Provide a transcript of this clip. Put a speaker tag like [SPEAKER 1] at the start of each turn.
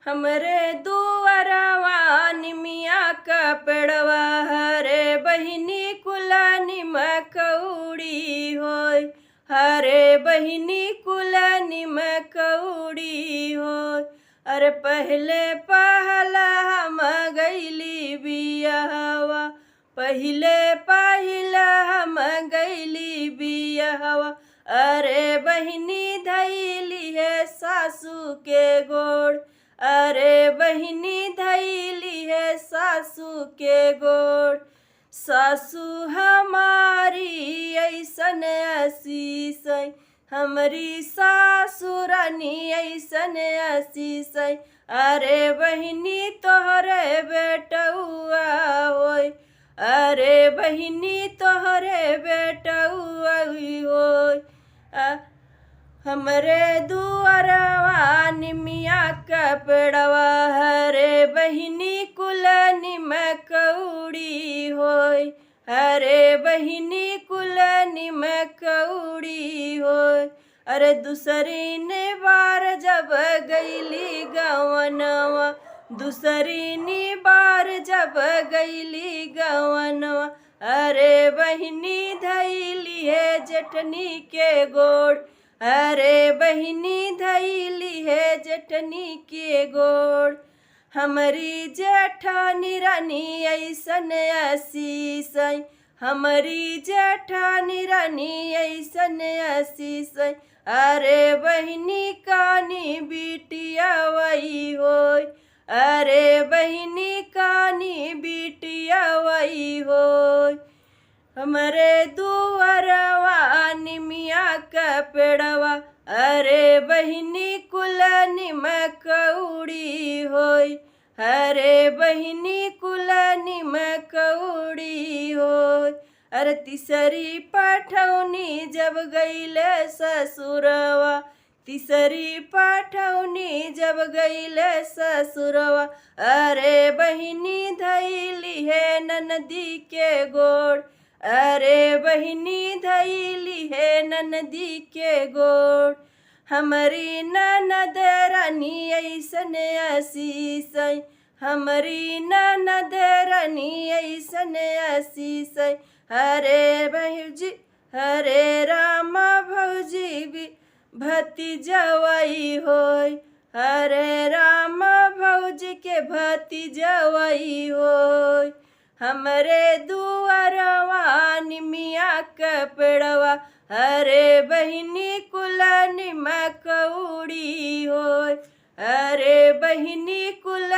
[SPEAKER 1] हमरे दुअरवा निमिया का पेड़वा हरे बहिनी कुला निमकौड़ी होय। हरे बहिनी कुला निमकौड़ी होय। अरे पहले पहला हम गईली बियाहवा, पहले पहला हम गईली बियाहवा। अरे बहिनी धैली है सासू के गोड़, अरे बहिनी धैली है सासू के गोड़। सासू हमारी ऐसन आशीष, हमरी सासुरानी ऐसन आशीष। अरे बहिनी तोहरे बेटउआ होय, अरे बहिनी तोहरे बेटउआ होय। हमरे दुअरवा निमिया का पेड़वा हरे बहिनी कुल निमकौड़ी होय। हरे बहिनी कुल निमकौड़ी होय। अरे दूसरी ने बार जब गईली गवनवा, दूसरी ने बार जब गईली गवनवा। अरे बहिनी धैली है जेठनी के गोड़, अरे बहिनी धैली है जेठनी के गोड़। हमारी जेठानी रानी ऐसन आशीष, हमारी जेठानी रानी ऐसन आशीष। अरे बहिनी कानी बिटिया वही होय, अरे बहिनी कानी बिटिया वही होय। हमरे दुअरवा निमिया का पेड़वा अरे बहिनी कुल निमकौड़ी होय। अरे बहिनी कुल निमकौड़ी होय। अरे तीसरी पठौनी जब गईले ससुरवा, तीसरी पठौनी जब गईले ससुरवा। अरे बहिनी धैली है ननदी के गोड़, अरे बहिनी धैली है ननदी के गोड़। हमारी ननद रानी ऐसन आशीष, हमारी ननद रानी ऐसन आशीष। हरे भौजी हरे राम भौजी भी भतीजवाई होय, हरे राम भौजी के भतीजवाई होय। हमरे दुअरवा निमिया का पेड़वा अरे बहिनी कुल निमकौड़ी होय, अरे बहिनी कुल